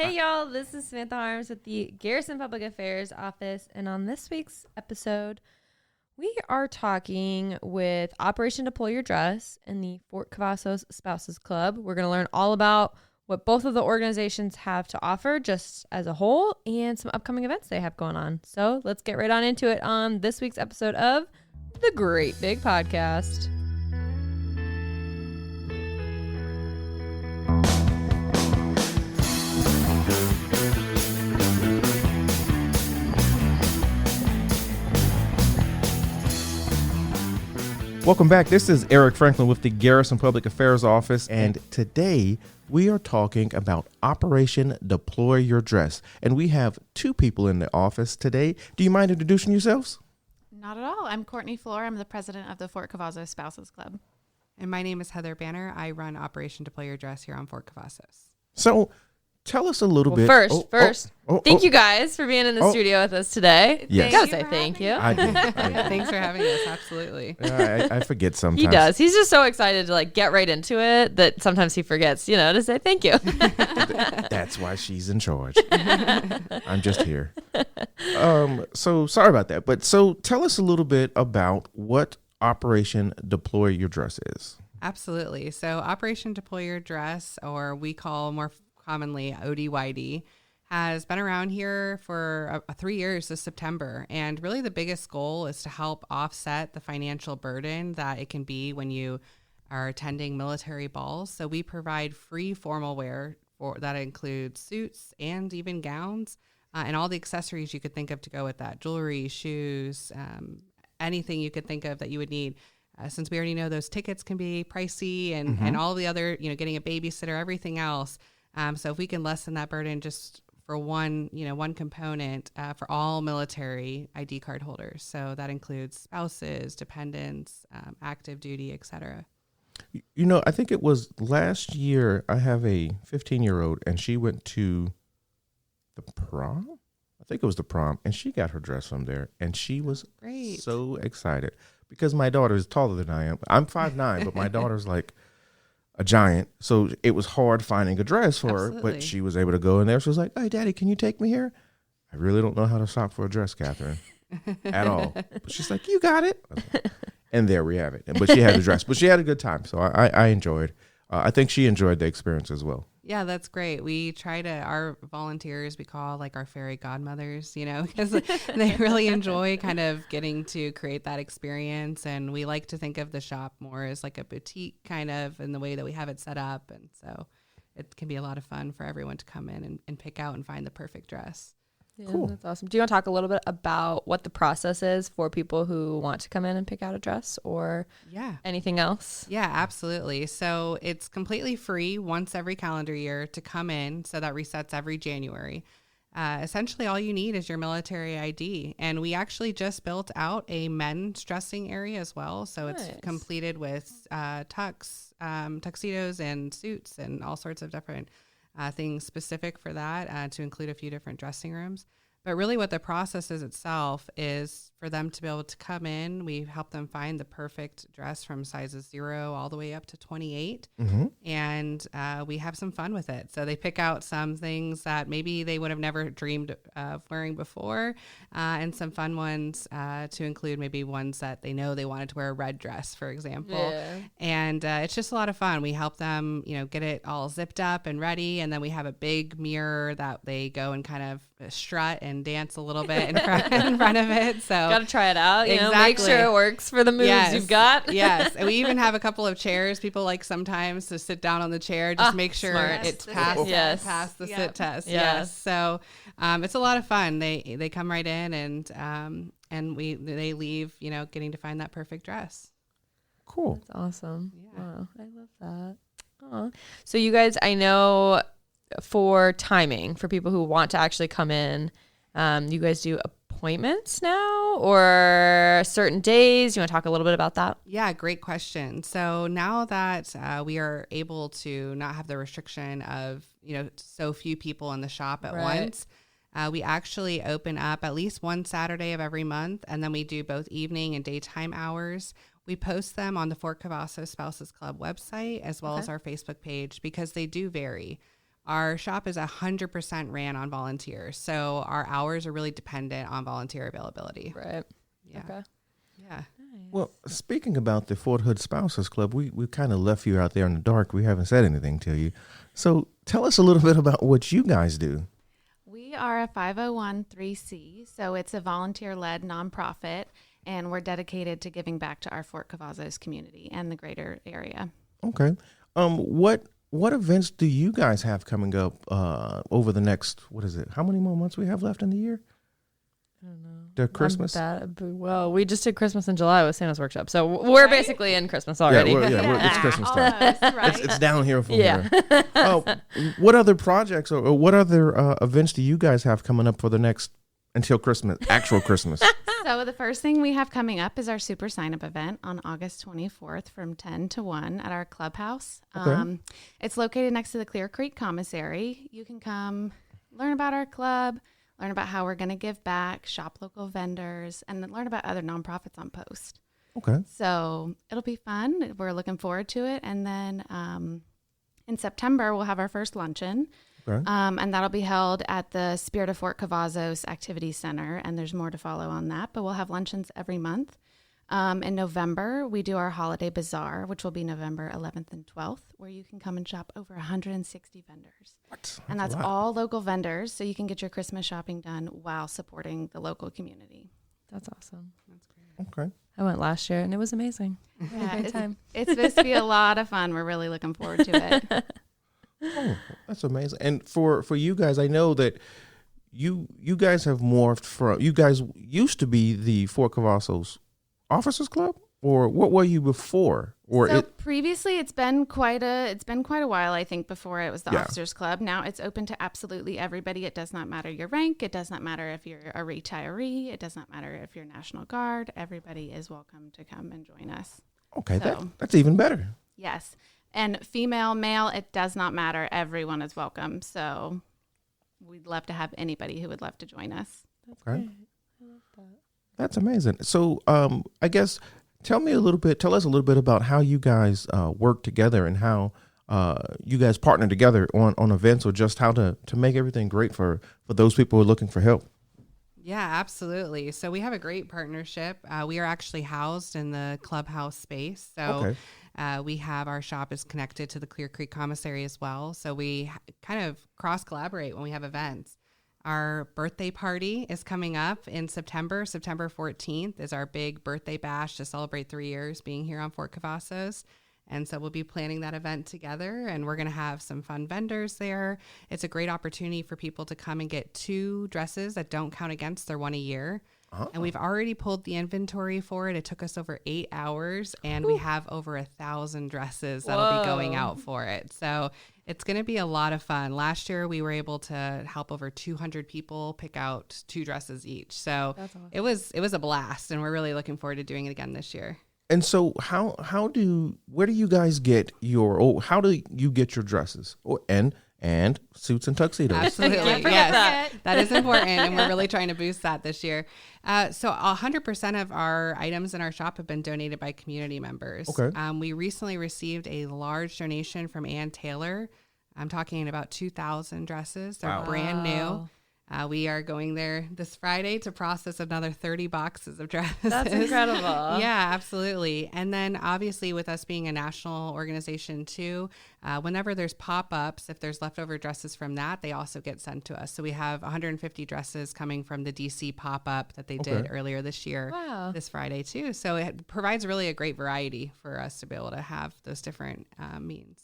Hey y'all, this is Samantha Harms with the Garrison Public Affairs Office, and on this week's episode, we are talking with Operation Deploy Your Dress and the Fort Cavzos Spouses Club. We're going to learn all about what both of the organizations have to offer just as a whole and some upcoming events they have going on. So let's get right on into it on this week's episode of The Great Big Podcast. Welcome back. This is Eric Franklin with the Garrison Public Affairs Office, and today we are talking about Operation Deploy Your Dress. And we have two people in the office today. Do you mind introducing yourselves? Not at all. I'm Courtney Floor. I'm the president of the Fort Cavzos Spouses Club. And my name is Heather Banner. I run Operation Deploy Your Dress here on Fort Cavazos. So tell us a little bit. First, thank you guys for being in the studio with us today. Yes. Gotta say thank you. I did. Thanks for having us. Absolutely. I forget sometimes. He does. He's just so excited to get right into it that sometimes he forgets, to say thank you. That's why she's in charge. I'm just here. So sorry about that. But so tell us a little bit about what Operation Deploy Your Dress is. Absolutely. So Operation Deploy Your Dress, or we call more commonly ODYD, has been around here for 3 years this September. And really the biggest goal is to help offset the financial burden that it can be when you are attending military balls. So we provide free formal wear that includes suits and even gowns and all the accessories you could think of to go with that. Jewelry, shoes, anything you could think of that you would need. Since we already know those tickets can be pricey and all the other, getting a babysitter, everything else. So if we can lessen that burden just for one component for all military ID card holders. So that includes spouses, dependents, active duty, et cetera. I think it was last year, I have a 15-year-old and she went to the prom. I think it was the prom, and she got her dress from there, and she was so excited because my daughter is taller than I am. I'm 5'9", but my daughter's like a giant, so it was hard finding a dress for her, but she was able to go in there. She was like, "Hey, Daddy, can you take me here?" I really don't know how to shop for a dress, Catherine, at all. But she's like, "You got it." And there we have it. But she had the dress, but she had a good time, so I enjoyed. I think she enjoyed the experience as well. Yeah, that's great. We try to, our volunteers, we call our fairy godmothers, because they really enjoy kind of getting to create that experience. And we like to think of the shop more as like a boutique kind of in the way that we have it set up. And so it can be a lot of fun for everyone to come in and pick out and find the perfect dress. Yeah, cool. That's awesome. Do you want to talk a little bit about what the process is for people who want to come in and pick out a dress or anything else? Yeah, absolutely. So it's completely free once every calendar year to come in. So that resets every January. Essentially, all you need is your military ID. And we actually just built out a men's dressing area as well. So it's completed with tuxedos and suits and all sorts of different things specific for that to include a few different dressing rooms. But really what the process is itself is for them to be able to come in. We help them find the perfect dress from sizes 0 all the way up to 28. And we have some fun with it. So they pick out some things that maybe they would have never dreamed of wearing before and some fun ones to include maybe ones that they know they wanted to wear a red dress, for example. Yeah. And it's just a lot of fun. We help them, get it all zipped up and ready. And then we have a big mirror that they go and kind of strut and dance a little bit in front of it. So got to try it out, make sure it works for the moves you've got. Yes. And we even have a couple of chairs. People like sometimes to sit down on the chair, just make sure it's passed the sit test. Yes. So it's a lot of fun. They come right in and they leave, getting to find that perfect dress. Cool. That's awesome. Yeah. Wow. I love that. Aww. So you guys, I know for timing, for people who want to actually come in, you guys do appointments now or certain days? You want to talk a little bit about that? Yeah, great question. So now that we are able to not have the restriction of, so few people in the shop at once, we actually open up at least one Saturday of every month, and then we do both evening and daytime hours. We post them on the Fort Cavzos Spouses Club website as well as our Facebook page because they do vary. Our shop is 100% ran on volunteers. So our hours are really dependent on volunteer availability. Right. Yeah. Okay. Yeah. Well, speaking about the Fort Hood Spouses Club, we kind of left you out there in the dark. We haven't said anything to you. So tell us a little bit about what you guys do. We are a 501(c), so it's a volunteer-led nonprofit, and we're dedicated to giving back to our Fort Cavazos community and the greater area. Okay. What events do you guys have coming up over the next, what is it? How many more months we have left in the year? I don't know. The Christmas? Well, we just did Christmas in July with Santa's Workshop. So we're basically in Christmas already. It's Christmas time. Almost, right? It's downhill from Yeah. here. What other projects or what other events do you guys have coming up for the next, until Christmas, actual Christmas? So the first thing we have coming up is our Super Sign-Up event on August 24th from 10 to 1 at our clubhouse. Okay. It's located next to the Clear Creek Commissary. You can come learn about our club, learn about how we're going to give back, shop local vendors, and then learn about other nonprofits on post. Okay. So it'll be fun. We're looking forward to it. And then in September, we'll have our first luncheon. Okay. And that'll be held at the Spirit of Fort Cavazos Activity Center. And there's more to follow on that. But we'll have luncheons every month. In November, we do our Holiday Bazaar, which will be November 11th and 12th, where you can come and shop over 160 vendors. And that's all local vendors. So you can get your Christmas shopping done while supporting the local community. That's awesome. That's great. Okay. I went last year and it was amazing. Yeah, Great time. it's supposed to be a lot of fun. We're really looking forward to it. Oh, that's amazing. And for you guys, I know that you guys have morphed from, you guys used to be the Fort Cavazos Officers Club, or what were you before? Or So previously, it's been quite a while. I think before it was the Yeah. Officers Club. Now it's open to absolutely everybody. It does not matter your rank. It does not matter if you're a retiree. It does not matter if you're National Guard. Everybody is welcome to come and join us. okay, So- that's even better. Yes, and female, male, it does not matter. Everyone is welcome. So we'd love to have anybody who would love to join us. That's Okay. great. I love that. That's amazing. So, I guess tell us a little bit about how you guys work together and how you guys partner together on events, or just how to make everything great for those people who are looking for help. Yeah, absolutely. So we have a great partnership. We are actually housed in the clubhouse space. So we have our shop is connected to the Clear Creek Commissary as well. So we kind of cross collaborate when we have events. Our birthday party is coming up in September. September 14th is our big birthday bash to celebrate 3 years being here on Fort Cavazos. And so we'll be planning that event together, and we're going to have some fun vendors there. It's a great opportunity for people to come and get 2 dresses that don't count against their one a year. And we've already pulled the inventory for it. It took us over 8 hours, and we have over 1,000 dresses that'll be going out for it. So it's going to be a lot of fun. Last year, we were able to help over 200 people pick out 2 dresses each. So That's awesome. it was a blast, and we're really looking forward to doing it again this year. And so, where do you guys get how do you get your dresses and suits and tuxedos? Absolutely. Can't forget Yes. that. That is important. And we're really trying to boost that this year. So 100% of our items in our shop have been donated by community members. Okay. We recently received a large donation from Ann Taylor. I'm talking about 2,000 dresses. They're brand new. Wow. We are going there this Friday to process another 30 boxes of dresses. That's incredible. Yeah, absolutely. And then obviously with us being a national organization too, whenever there's pop-ups, if there's leftover dresses from that, they also get sent to us. So we have 150 dresses coming from the DC pop-up that they did earlier this year, Wow. this Friday too. So it provides really a great variety for us to be able to have those different means.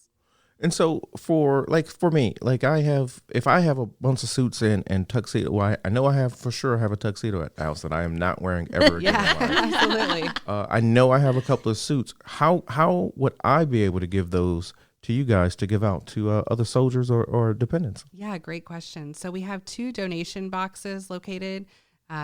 And so for me, if I have a bunch of suits and tuxedo, well, I know I have a tuxedo at the house that I am not wearing ever again. Yeah, in my life. absolutely. I know I have a couple of suits. How would I be able to give those to you guys to give out to other soldiers or dependents? Yeah, great question. So we have 2 donation boxes located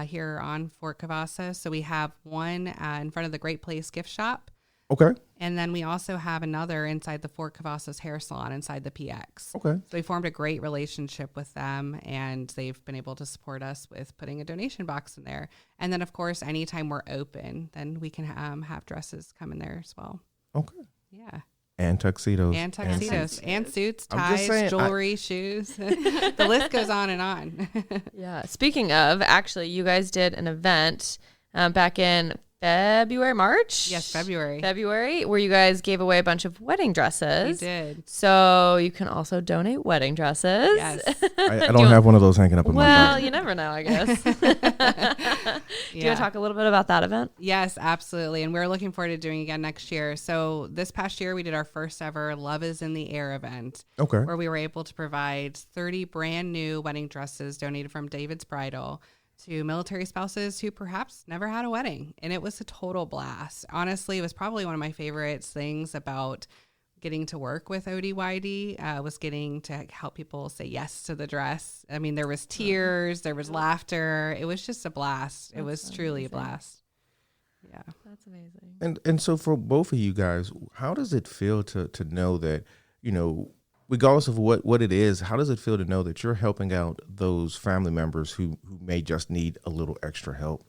here on Fort Cavazos. So we have one in front of the Great Place gift shop. Okay. And then we also have another inside the Fort Cavazos hair salon inside the PX. Okay. So we formed a great relationship with them, and they've been able to support us with putting a donation box in there. And then, of course, anytime we're open, then we can have dresses come in there as well. Okay. Yeah. And tuxedos. And suits, I'm just ties, saying, jewelry, shoes. The list goes on and on. Yeah. Speaking of, actually, you guys did an event back in February, March? Yes, February. Where you guys gave away a bunch of wedding We dresses. did. So you can also donate wedding dresses. Yes. I don't have one of those hanging up in my Well, closet. you never know, I guess. Do you want to talk a little bit about that event? Yes, absolutely. And we're looking forward to doing it again next year. So this past year, we did our first ever Love is in the Air event, Okay. where we were able to provide 30 brand new wedding dresses donated from David's Bridal to military spouses who perhaps never had a wedding. And it was a total blast. Honestly, it was probably one of my favorite things about getting to work with ODYD was getting to help people say yes to the dress. I mean, there was tears, there was laughter. It was just a blast. It was truly a blast. Yeah. That's amazing. And so for both of you guys, how does it feel to know that, regardless of what it is, how does it feel to know that you're helping out those family members who may just need a little extra help?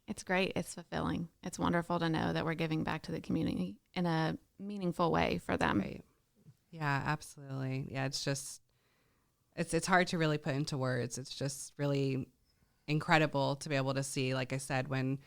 It's great. It's fulfilling. It's wonderful to know that we're giving back to the community in a meaningful way for them. Right. Yeah, absolutely. Yeah, it's just, it's hard to really put into words. It's just really incredible to be able to see, like I said, when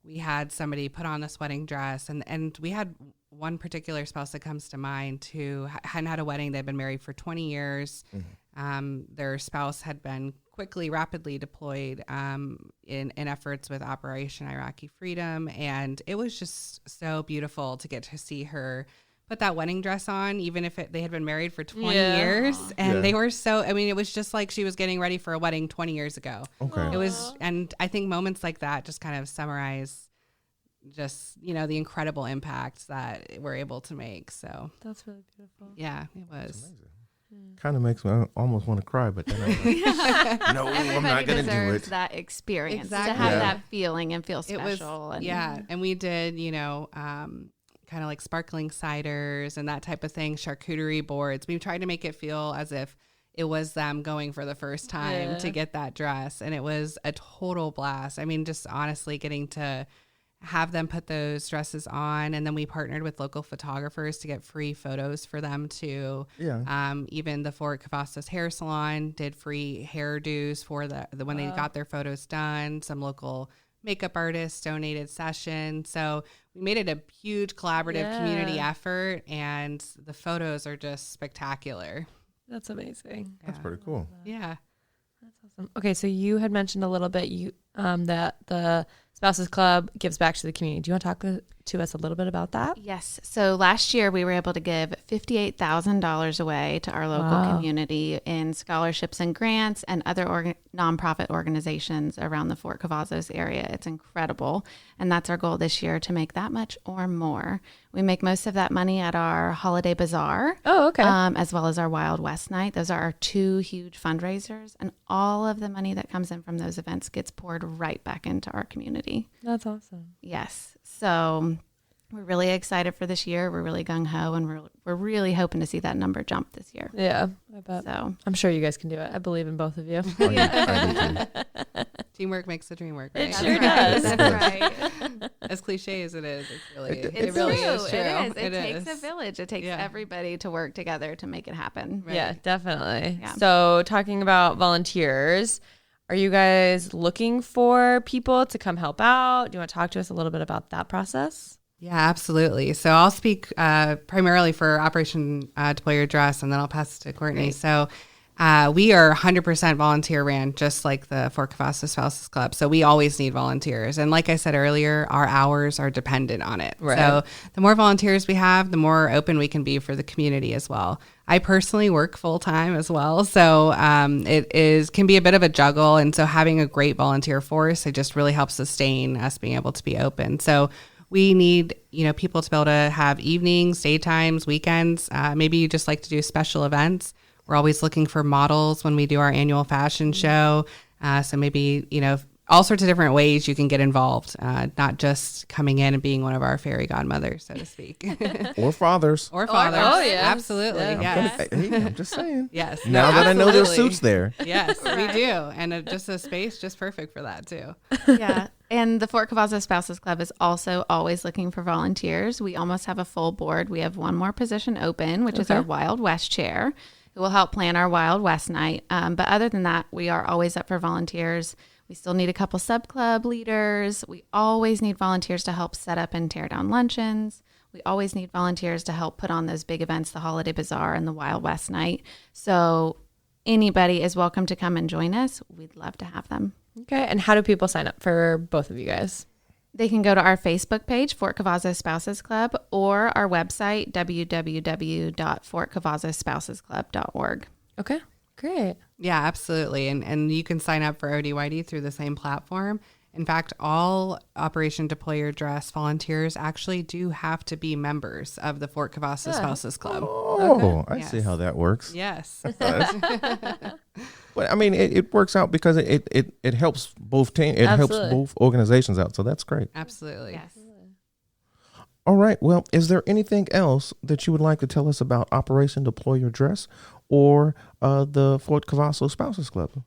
we had somebody put on this wedding dress and we had one particular spouse that comes to mind who hadn't had a wedding. They'd been married for 20 years. Mm-hmm. Their spouse had been rapidly deployed in efforts with Operation Iraqi Freedom. And it was just so beautiful to get to see her put that wedding dress on, even if they had been married for 20 years. And they were it was just like she was getting ready for a wedding 20 years ago. Okay. It was, and I think moments like that just kind of summarize just, the incredible impact that we're able to make. So That's really beautiful. yeah, it was. Kind of makes me almost want to cry, but then I'm no, I'm not going to do deserves it. that experience Exactly. to have Yeah. that feeling and feel It special. was, and and we did, kind of like sparkling ciders and that type of thing, charcuterie boards. We tried to make it feel as if it was them going for the first time to get that dress. And it was a total blast. I mean, just honestly getting to have them put those dresses on. And then we partnered with local photographers to get free photos for them too. Yeah. Even the Fort Cavzos hair salon did free hairdos for the when they got their photos done. Some local makeup artists donated sessions. So we made it a huge collaborative community effort, and the photos are just spectacular. That's amazing. That's pretty cool. Yeah. That's awesome. Okay, so you had mentioned a little bit that the Spouses Club gives back to the community. Do you want to talk to us a little bit about that? Yes. So last year we were able to give $58,000 away to our local community in scholarships and grants and other nonprofit organizations around the Fort Cavzos area. It's incredible. And that's our goal this year, to make that much or more. We make most of that money at our holiday bazaar. Oh, okay. As well as our Wild West night. Those are our two huge fundraisers. And all of the money that comes in from those events gets poured right back into our community. That's awesome. Yes. So we're really excited for this year. We're really gung-ho, and we're really hoping to see that number jump this year. Yeah, I bet. So I'm sure you guys can do it. I believe in both of you. I do too. Teamwork makes the dream work, right? It sure does. That's right. As cliche as it is, it's really, It's really true. is true. It is. It takes is. a village. It takes everybody to work together to make it happen. Right. Yeah, definitely. Yeah. So talking about volunteers, are you guys looking for people to come help out? Do you want to talk to us a little bit about that process? Yeah, absolutely. So I'll speak primarily for Operation Deploy Your Dress, and then I'll pass it to Courtney. Great. So we are 100% volunteer ran, just like the Fort Cavzos Spouses Club. So we always need volunteers. And like I said earlier, our hours are dependent on it. Right. So the more volunteers we have, the more open we can be for the community as well. I personally work full time as well. So it can be a bit of a juggle. And so having a great volunteer force, it just really helps sustain us being able to be open. So we need, people to be able to have evenings, daytimes, weekends. Maybe you just like to do special events. We're always looking for models when we do our annual fashion show. So maybe, all sorts of different ways you can get involved, not just coming in and being one of our fairy godmothers, so to speak. Or fathers. Or fathers. Oh, yes. Absolutely. Yeah. Yes. I'm just saying. Yes. Now that I know there's absolutely. suits there. Yes, we do. And just a space just perfect for that too. Yeah. And the Fort Cavzos Spouses Club is also always looking for volunteers. We almost have a full board. We have one more position open, which is our Wild West chair, who will help plan our Wild West night. But other than that, we are always up for volunteers. We still need a couple sub-club leaders. We always need volunteers to help set up and tear down luncheons. We always need volunteers to help put on those big events, the Holiday Bazaar and the Wild West night. So anybody is welcome to come and join us. We'd love to have them. Okay. And how do people sign up for both of you guys? They can go to our Facebook page, Fort Cavzos Spouses Club, or our website, www.fortcavazosSpousesClub.org. Okay. Great. Yeah, absolutely. And you can sign up for ODYD through the same platform. In fact, all Operation Deploy Your Dress volunteers actually do have to be members of the Fort Cavzos Spouses Club. Oh, I see how that works. Yes. But I mean, it works out because it helps both teams. It helps both organizations out. So that's great. Absolutely. Yes. All right. Well, is there anything else that you would like to tell us about Operation Deploy Your Dress or the Fort Cavzos Spouses Club?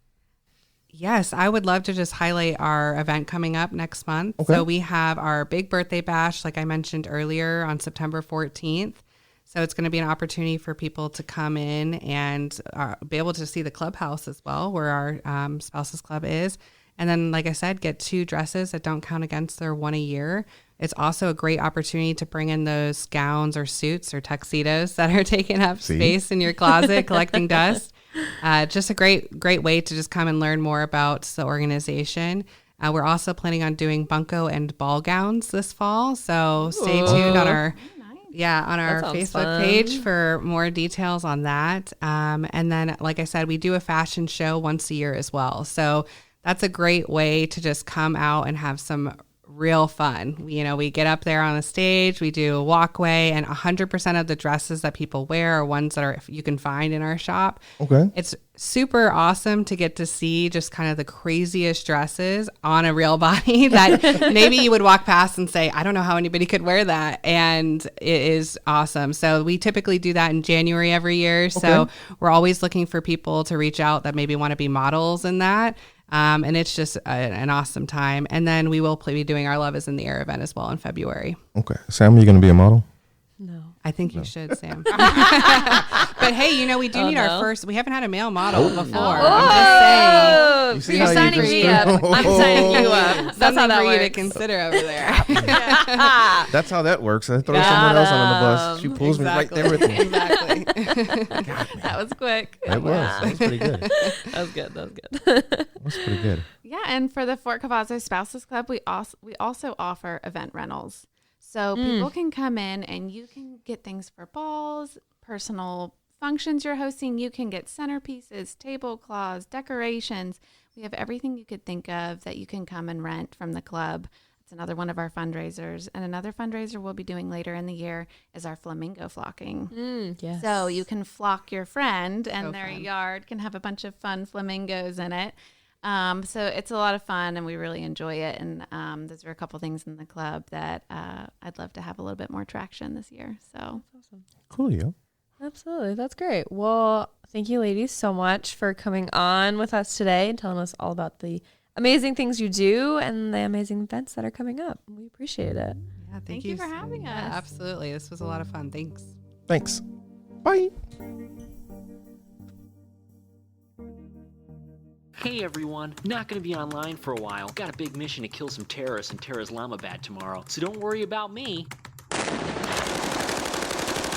Yes, I would love to just highlight our event coming up next month. Okay. So we have our big birthday bash, like I mentioned earlier, on September 14th. So it's going to be an opportunity for people to come in and be able to see the clubhouse as well, where our spouses club is. And then, like I said, get 2 dresses that don't count against their one a year. It's also a great opportunity to bring in those gowns or suits or tuxedos that are taking up space in your closet, collecting dust. Just a great way to just come and learn more about the organization. We're also planning on doing bunko and ball gowns this fall. So stay tuned on our Facebook page for more details on that. And then, like I said, we do a fashion show once a year as well. So that's a great way to just come out and have some real fun. We get up there on the stage, we do a walkway, and 100% of the dresses that people wear are ones that you can find in our shop. Okay. It's super awesome to get to see just kind of the craziest dresses on a real body that maybe you would walk past and say, I don't know how anybody could wear that. And it is awesome. So we typically do that in January every year. So we're always looking for people to reach out that maybe want to be models in that. And it's just an awesome time. And then we will be doing our Love is in the Air event as well in February. Okay. Sam, are you going to be a model? No. I think you should, Sam. But hey, we do need our first. We haven't had a male model before. I'm just saying. You're signing me up. I'm signing you up. That's how that for you to works. consider over there. That's how that works. I throw someone else under the bus. She pulls me right there with me. Exactly. That was quick. It was. That was pretty good. That was good. That was pretty good. Yeah, and for the Fort Cavzos Spouses Club, we also offer event rentals. So people can come in and you can get things for balls, personal functions you're hosting. You can get centerpieces, tablecloths, decorations. We have everything you could think of that you can come and rent from the club. It's another one of our fundraisers. And another fundraiser we'll be doing later in the year is our flamingo flocking. Yes. So you can flock your friend and their fun. yard can have a bunch of fun flamingos in it. So it's a lot of fun and we really enjoy it. And those are a couple things in the club that I'd love to have a little bit more traction this year. So awesome. Cool, yeah. Absolutely. That's great. Well, thank you ladies so much for coming on with us today and telling us all about the amazing things you do and the amazing events that are coming up. We appreciate it. Yeah, thank you for having us. Absolutely. This was a lot of fun. Thanks. Thanks. Bye. Hey everyone, not going to be online for a while. Got a big mission to kill some terrorists in Terra Islamabad tomorrow, so don't worry about me.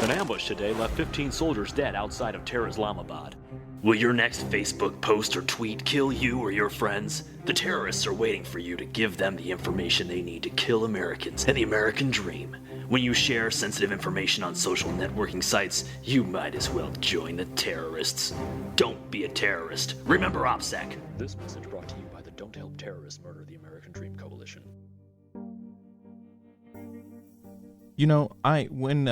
An ambush today left 15 soldiers dead outside of Terra Islamabad. Will your next Facebook post or tweet kill you or your friends? The terrorists are waiting for you to give them the information they need to kill Americans and the American dream. When you share sensitive information on social networking sites, you might as well join the terrorists. Don't be a terrorist. Remember OPSEC. This message brought to you by the Don't Help Terrorists Murder the American Dream Coalition. When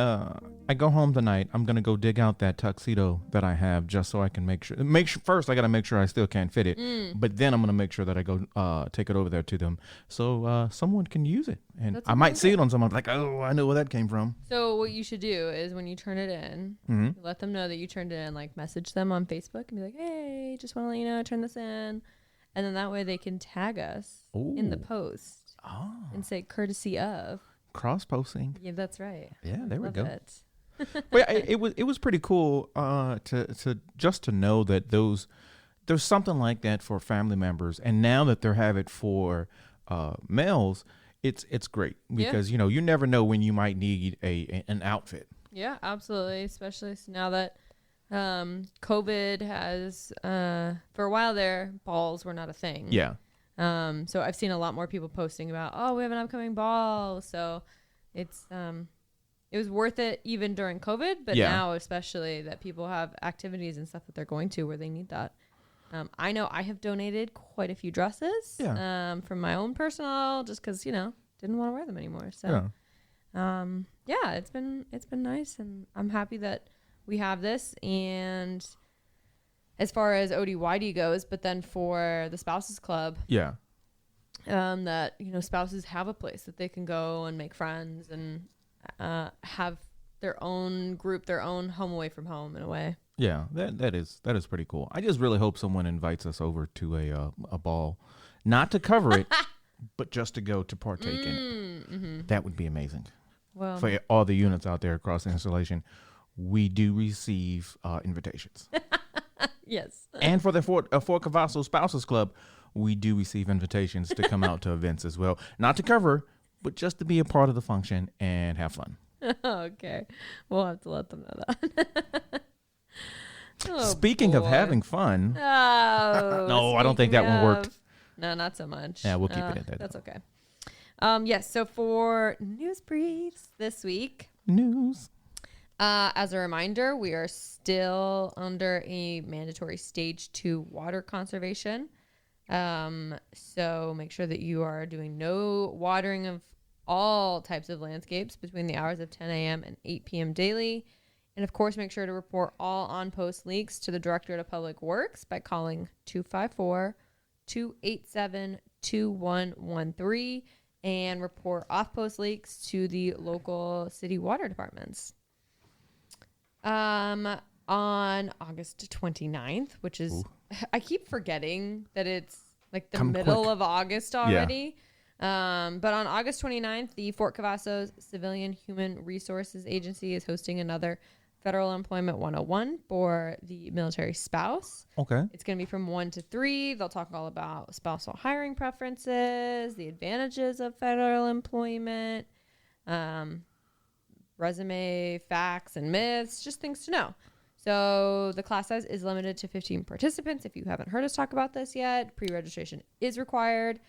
I go home tonight, I'm gonna go dig out that tuxedo that I have just so I can make sure. First, I gotta make sure I still can't fit it, but then I'm gonna make sure that I go take it over there to them so someone can use it, and I might see it on someone like, oh, I know where that came from. So what you should do is when you turn it in, you let them know that you turned it in, like message them on Facebook and be like, hey, just want to let you know I turned this in. And then that way they can tag us in the post. and say courtesy of. Cross-posting. Yeah, that's right. Yeah, there we Love go. it. But yeah, it was pretty cool to know that there's something like that for family members, and now that they have it for males, it's great because you never know when you might need an outfit. Yeah, absolutely. Especially now that COVID has for a while there, balls were not a thing. Yeah. So I've seen a lot more people posting about, oh, we have an upcoming ball. So it's it was worth it even during COVID, but now especially that people have activities and stuff that they're going to where they need that. I know I have donated quite a few dresses from my own personal, just because didn't want to wear them anymore. So it's been nice, and I'm happy that we have this. And as far as ODYD goes, but then for the Spouses Club, that spouses have a place that they can go and make friends and have their own group, their own home away from home in a way. Yeah, that is pretty cool. I just really hope someone invites us over to a ball, not to cover it, but just to go to partake in it. Mm-hmm. That would be amazing. Well, for all the units out there across the installation, we do receive invitations. Yes. And for the Fort Cavzos Spouses Club, we do receive invitations to come out to events as well, not to cover, but just to be a part of the function and have fun. Okay, we'll have to let them know that. Speaking of having fun, no, I don't think that one worked. No, not so much. Yeah, we'll keep it at that. That's okay. Yes, so for news briefs this week. As a reminder, we are still under a mandatory stage 2 water conservation. So make sure that you are doing no watering of all types of landscapes between the hours of 10 a.m. and 8 p.m. daily. And of course, make sure to report all on-post leaks to the Directorate of Public Works by calling 254-287-2113 and report off-post leaks to the local city water departments. On August 29th, which is, I keep forgetting that it's like the middle of August already. But on August 29th, the Fort Cavzos Civilian Human Resources Agency is hosting another Federal Employment 101 for the military spouse. Okay. It's going to be from 1 to 3. They'll talk all about spousal hiring preferences, the advantages of federal employment, resume facts and myths, just things to know. So the class size is limited to 15 participants. If you haven't heard us talk about this yet, pre-registration is required.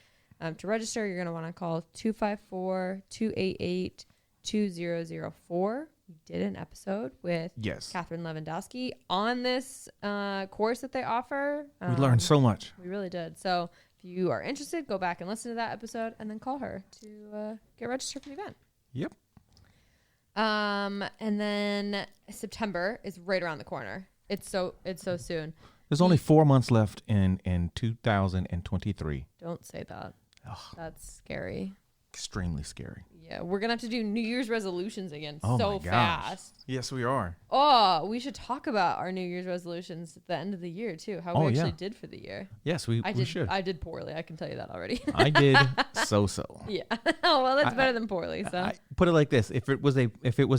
To register, you're going to want to call 254-288-2004. We did an episode with Catherine Lewandowski on this course that they offer. We learned so much. We really did. So if you are interested, go back and listen to that episode and then call her to get registered for the event. Yep. And then September is right around the corner. It's so soon. There's only 4 months left in 2023. Don't say that. Ugh. That's scary. Extremely scary. Yeah, we're going to have to do New Year's resolutions again fast. Yes, we are. Oh, we should talk about our New Year's resolutions at the end of the year, too. How we actually did for the year. Yes, we should. I did poorly. I can tell you that already. I did so. Yeah. Oh, well, that's better than poorly. So I put it like this. If it was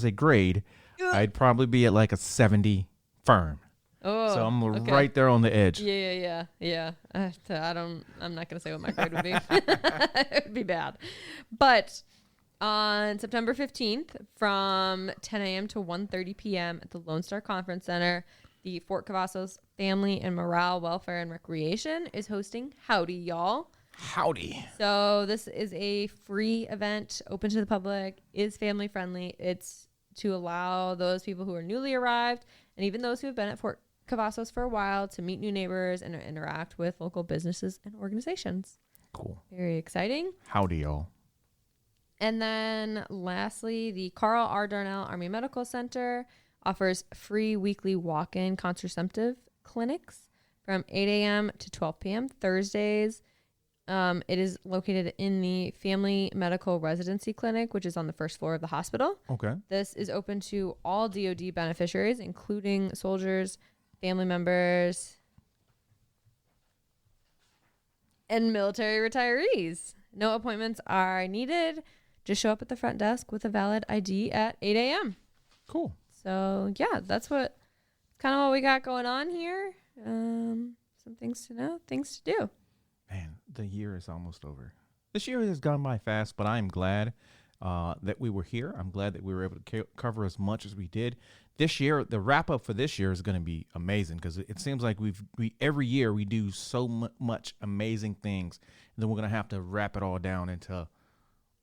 a grade, I'd probably be at like a 70 firm. Oh, so I'm right there on the edge. Yeah. I'm not going to say what my grade would be. It would be bad. But on September 15th from 10 a.m. to 1:30 p.m. at the Lone Star Conference Center, the Fort Cavazos Family and Morale, Welfare, and Recreation is hosting Howdy, Y'all. Howdy. So this is a free event, open to the public, is family friendly. It's to allow those people who are newly arrived and even those who have been at Fort Cavazos for a while to meet new neighbors and interact with local businesses and organizations. Cool. Very exciting. Howdy, y'all. And then lastly, the Carl R. Darnell Army Medical Center offers free weekly walk-in contraceptive clinics from 8 a.m. to 12 p.m. Thursdays. It is located in the Family Medical Residency Clinic, which is on the first floor of the hospital. Okay. This is open to all DOD beneficiaries, including soldiers, family members, and military retirees. No appointments are needed. Just show up at the front desk with a valid ID at 8 a.m. Cool. So yeah, that's kind of what we got going on here. Some things to know, things to do. Man, the year is almost over. This year has gone by fast, but I'm glad that we were here. I'm glad that we were able to cover as much as we did. This year, the wrap up for this year is going to be amazing because it seems like we every year we do so much amazing things, and then we're going to have to wrap it all down into a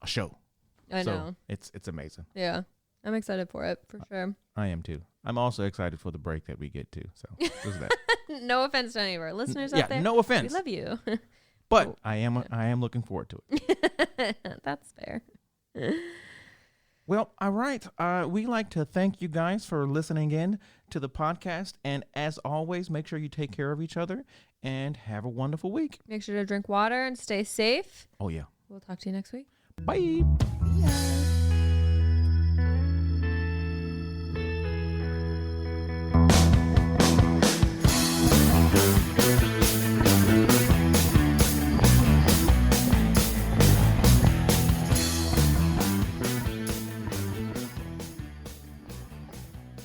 show. I know. It's amazing. Yeah. I'm excited for it, for sure. I am too. I'm also excited for the break that we get to. So there's that. No offense to any of our listeners out there. No offense. We love you. But I am looking forward to it. That's fair. Well, all right. We like to thank you guys for listening in to the podcast. And as always, make sure you take care of each other and have a wonderful week. Make sure to drink water and stay safe. Oh, yeah. We'll talk to you next week. Bye.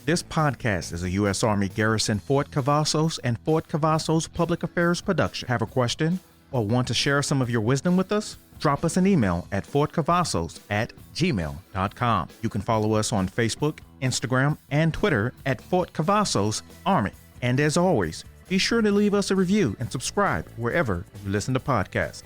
This podcast is a U.S. Army Garrison Fort Cavzos and Fort Cavzos Public Affairs production. Have a question or want to share some of your wisdom with us? Drop us an email at fortcavazos@gmail.com. You can follow us on Facebook, Instagram, and Twitter at Fort Cavzos Army. And as always, be sure to leave us a review and subscribe wherever you listen to podcasts.